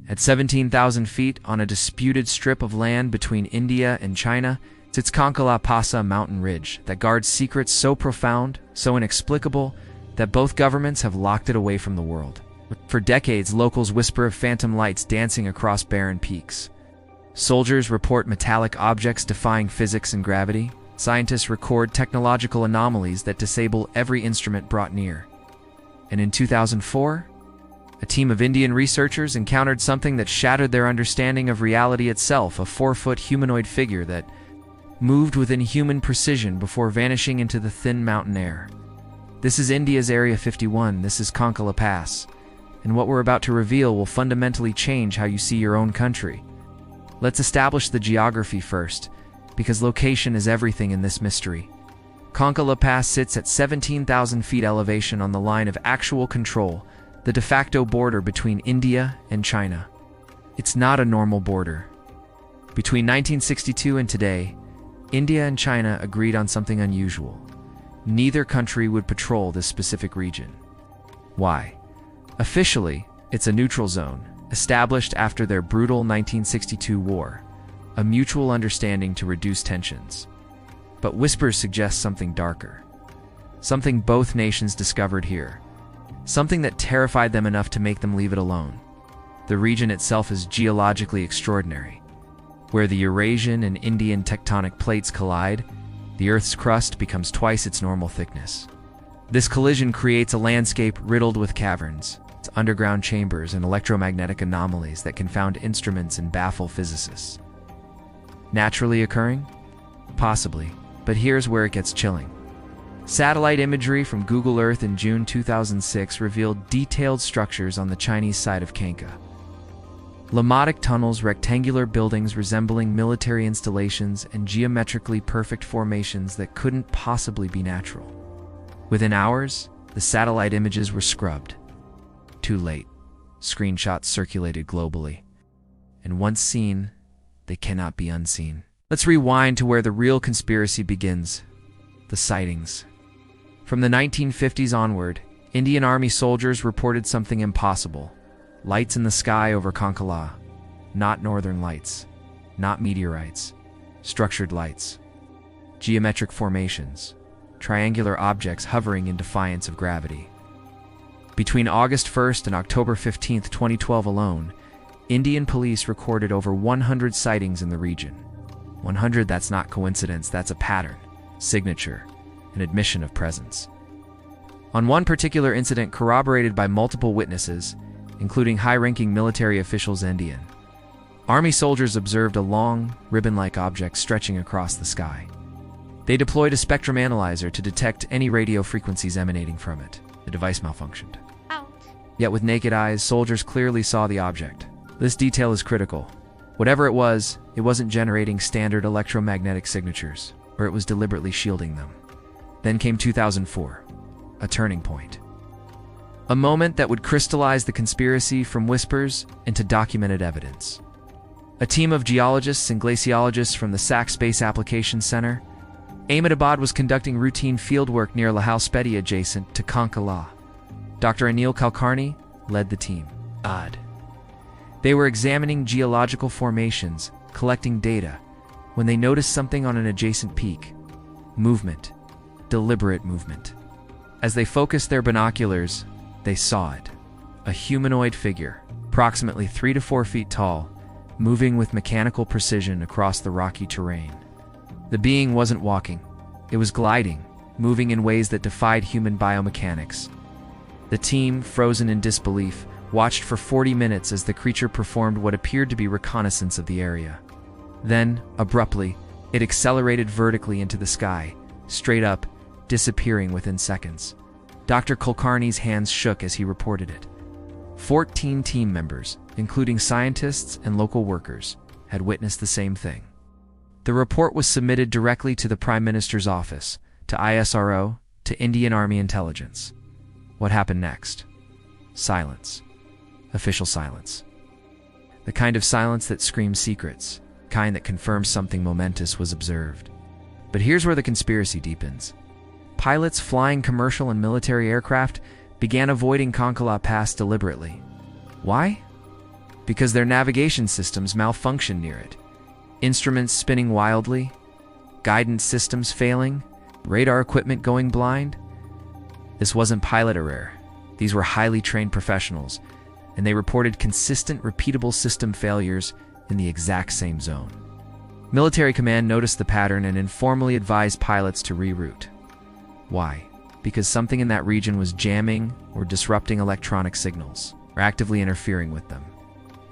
At 17,000 feet on a disputed strip of land between India and China, sits Kongka La Pass mountain ridge that guards secrets so profound, so inexplicable, that both governments have locked it away from the world. For decades, locals whisper of phantom lights dancing across barren peaks. Soldiers report metallic objects defying physics and gravity. Scientists record technological anomalies that disable every instrument brought near. And in 2004, a team of Indian researchers encountered something that shattered their understanding of reality itself, a 4-foot humanoid figure that moved within human precision before vanishing into the thin mountain air. This is India's Area 51, this is Kongka La Pass, and what we're about to reveal will fundamentally change how you see your own country. Let's establish the geography first, because location is everything in this mystery. Kongka La Pass sits at 17,000 feet elevation on the line of actual control, the de facto border between India and China. It's not a normal border. Between 1962 and today, India and China agreed on something unusual. Neither country would patrol this specific region. Why? Officially, it's a neutral zone, established after their brutal 1962 war, a mutual understanding to reduce tensions. But whispers suggest something darker. Something both nations discovered here. Something that terrified them enough to make them leave it alone. The region itself is geologically extraordinary. Where the Eurasian and Indian tectonic plates collide, the Earth's crust becomes twice its normal thickness. This collision creates a landscape riddled with caverns, underground chambers, and electromagnetic anomalies that confound instruments and baffle physicists. Naturally occurring? Possibly, but here's where it gets chilling. Satellite imagery from Google Earth in June 2006 revealed detailed structures on the Chinese side of Kongka. Lamadic tunnels, rectangular buildings resembling military installations, and geometrically perfect formations that couldn't possibly be natural. Within hours, the satellite images were scrubbed. Too late. Screenshots circulated globally. And once seen, they cannot be unseen. Let's rewind to where the real conspiracy begins. The sightings. From the 1950s onward, Indian Army soldiers reported something impossible. Lights in the sky over Kongka La. Not northern lights. Not meteorites. Structured lights. Geometric formations. Triangular objects hovering in defiance of gravity. Between August 1st and October 15th, 2012 alone, Indian police recorded over 100 sightings in the region. 100, that's not coincidence, that's a pattern, signature, an admission of presence. On one particular incident corroborated by multiple witnesses, including high-ranking military officials and Indian, Army soldiers observed a long, ribbon-like object stretching across the sky. They deployed a spectrum analyzer to detect any radio frequencies emanating from it. The device malfunctioned. Yet with naked eyes, soldiers clearly saw the object. This detail is critical. Whatever it wasn't generating standard electromagnetic signatures, or it was deliberately shielding them. Then came 2004, a turning point. A moment that would crystallize the conspiracy from whispers into documented evidence. A team of geologists and glaciologists from the SAC Space Applications Center, Ahmedabad, was conducting routine fieldwork near Lahal Speti adjacent to Kongka La. Dr. Anil Kulkarni led the team. They were examining geological formations, collecting data, when they noticed something on an adjacent peak. Movement. Deliberate movement. As they focused their binoculars, they saw it. A humanoid figure, approximately 3 to 4 feet tall, moving with mechanical precision across the rocky terrain. The being wasn't walking. It was gliding, moving in ways that defied human biomechanics. The team, frozen in disbelief, watched for 40 minutes as the creature performed what appeared to be reconnaissance of the area. Then, abruptly, it accelerated vertically into the sky, straight up, disappearing within seconds. Dr. Kulkarni's hands shook as he reported it. 14 team members, including scientists and local workers, had witnessed the same thing. The report was submitted directly to the Prime Minister's office, to ISRO, to Indian Army Intelligence. What happened next? Silence. Official silence. The kind of silence that screams secrets, kind that confirms something momentous was observed. But here's where the conspiracy deepens. Pilots flying commercial and military aircraft began avoiding Kongka La Pass deliberately. Why? because their navigation systems malfunctioned near it. Instruments spinning wildly, guidance systems failing, radar equipment going blind. This wasn't pilot error. These were highly trained professionals, and they reported consistent, repeatable system failures in the exact same zone. Military command noticed the pattern and informally advised pilots to reroute. Why? Because something in that region was jamming or disrupting electronic signals, or actively interfering with them.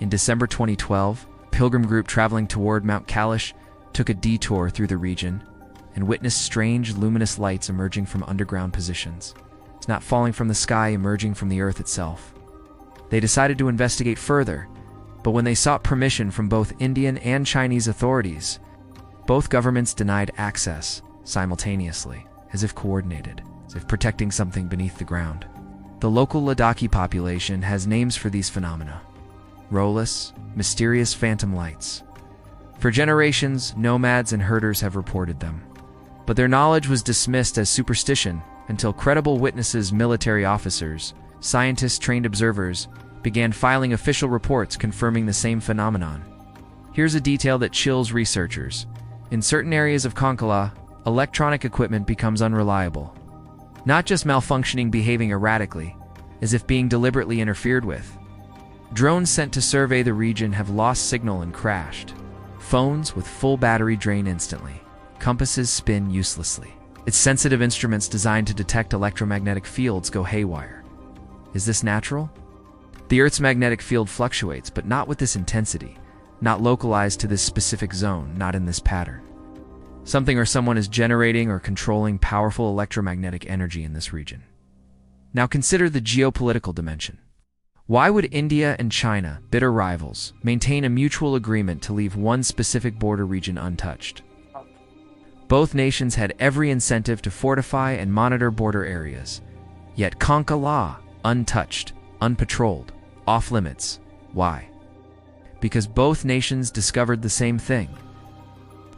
In December 2012, a pilgrim group traveling toward Mount Kailash took a detour through the region and witnessed strange, luminous lights emerging from underground positions. It's not falling from the sky, emerging from the earth itself. They decided to investigate further, but when they sought permission from both Indian and Chinese authorities, both governments denied access simultaneously, as if coordinated, as if protecting something beneath the ground. The local Ladakhi population has names for these phenomena: Rolus, mysterious phantom lights. For generations, nomads and herders have reported them, but their knowledge was dismissed as superstition until credible witnesses, military officers, scientists, trained observers, began filing official reports confirming the same phenomenon. Here's a detail that chills researchers. In certain areas of Kongka La, electronic equipment becomes unreliable. Not just malfunctioning, behaving erratically, as if being deliberately interfered with. Drones sent to survey the region have lost signal and crashed. Phones with full battery drain instantly. Compasses spin uselessly. Its sensitive instruments designed to detect electromagnetic fields go haywire. Is this natural? The Earth's magnetic field fluctuates, but not with this intensity, not localized to this specific zone, not in this pattern. Something or someone is generating or controlling powerful electromagnetic energy in this region. Now consider the geopolitical dimension. Why would India and China, bitter rivals, maintain a mutual agreement to leave one specific border region untouched? Both nations had every incentive to fortify and monitor border areas, yet Kongka La, untouched, unpatrolled, off limits. Why? Because both nations discovered the same thing.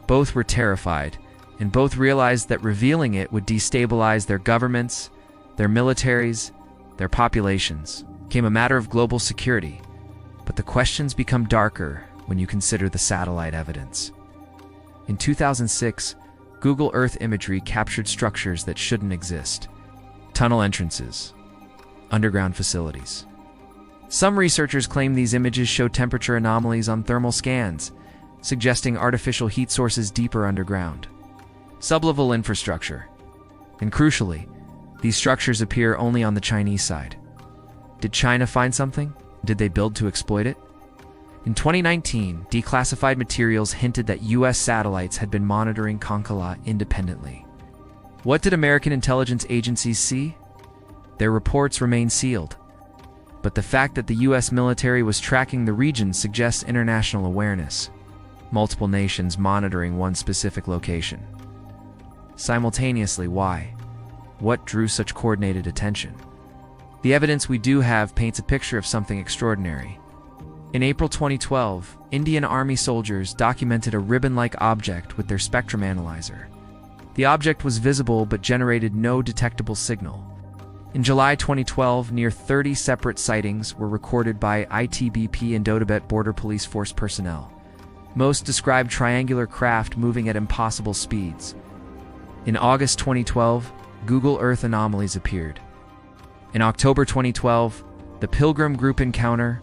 Both were terrified, and both realized that revealing it would destabilize their governments, their militaries, their populations. It became a matter of global security. But the questions become darker when you consider the satellite evidence. In 2006, Google Earth imagery captured structures that shouldn't exist. Tunnel entrances, underground facilities. Some researchers claim these images show temperature anomalies on thermal scans, suggesting artificial heat sources deeper underground. Sublevel infrastructure. And crucially, these structures appear only on the Chinese side. Did China find something? Did they build to exploit it? In 2019, declassified materials hinted that US satellites had been monitoring Kongka La independently. What did American intelligence agencies see? Their reports remain sealed. But the fact that the US military was tracking the region suggests international awareness. Multiple nations monitoring one specific location. Simultaneously, why? What drew such coordinated attention? The evidence we do have paints a picture of something extraordinary. In April 2012, Indian Army soldiers documented a ribbon-like object with their spectrum analyzer. The object was visible but generated no detectable signal. In July 2012, near 30 separate sightings were recorded by ITBP and Tibet Border Police Force personnel. Most described triangular craft moving at impossible speeds. In August 2012, Google Earth anomalies appeared. In October 2012, the Pilgrim Group encounter,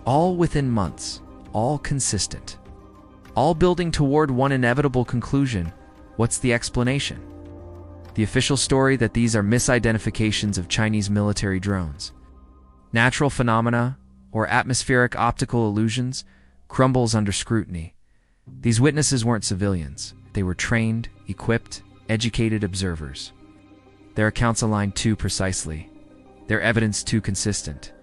all within months, all consistent, all building toward one inevitable conclusion. What's the explanation? The official story that these are misidentifications of Chinese military drones. Natural phenomena, or atmospheric optical illusions, crumbles under scrutiny. These witnesses weren't civilians. They were trained, equipped, educated observers. Their accounts align too precisely. Their evidence too consistent.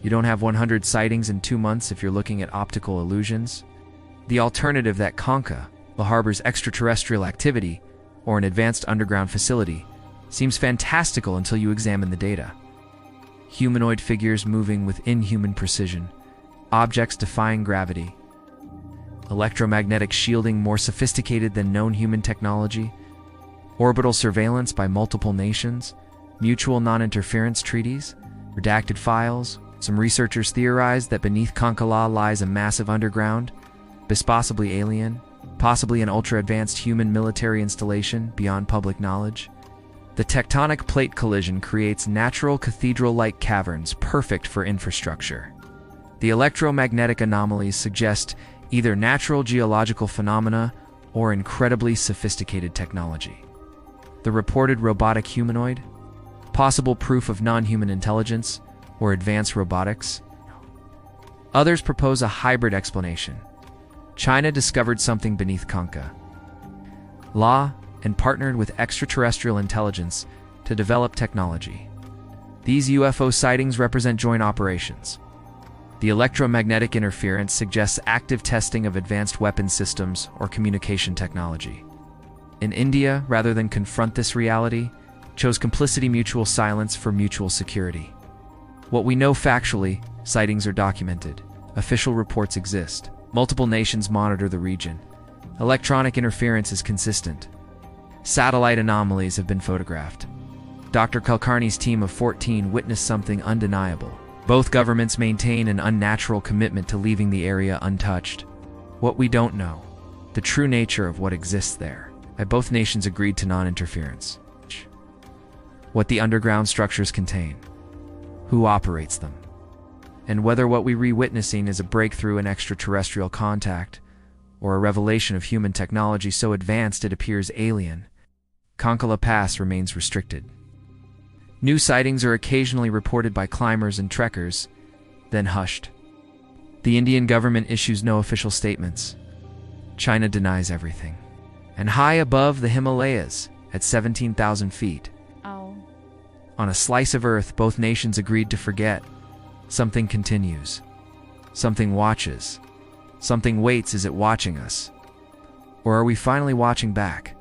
You don't have 100 sightings in 2 months if you're looking at optical illusions. The alternative, that Kongka La harbors extraterrestrial activity or an advanced underground facility, seems fantastical until you examine the data. Humanoid figures moving with inhuman precision, objects defying gravity, electromagnetic shielding more sophisticated than known human technology, orbital surveillance by multiple nations, mutual non-interference treaties, redacted files, Some researchers theorize that beneath Kongka La lies a massive underground, possibly alien, possibly an ultra-advanced human military installation beyond public knowledge. The tectonic plate collision creates natural cathedral-like caverns perfect for infrastructure. The electromagnetic anomalies suggest either natural geological phenomena or incredibly sophisticated technology. The reported robotic humanoid? Possible proof of non-human intelligence or advanced robotics? Others propose a hybrid explanation. China discovered something beneath Kongka La and partnered with extraterrestrial intelligence to develop technology. These UFO sightings represent joint operations. The electromagnetic interference suggests active testing of advanced weapon systems or communication technology. In India, rather than confront this reality, chose complicity mutual silence for mutual security. What we know factually, sightings are documented. Official reports exist. Multiple nations monitor the region. Electronic interference is consistent. Satellite anomalies have been photographed. Dr. Kulkarni's team of 14 witnessed something undeniable. Both governments maintain an unnatural commitment to leaving the area untouched. What we don't know, the true nature of what exists there. Both nations agreed to non-interference. What the underground structures contain, who operates them, and whether what we're witnessing is a breakthrough in extraterrestrial contact or a revelation of human technology so advanced it appears alien. Kongka La Pass remains restricted. New sightings are occasionally reported by climbers and trekkers, then hushed. The Indian government issues no official statements. China denies everything. And high above the Himalayas, at 17,000 feet, on a slice of earth both nations agreed to forget. Something continues. Something watches. Something waits. Is it watching us? Or are we finally watching back?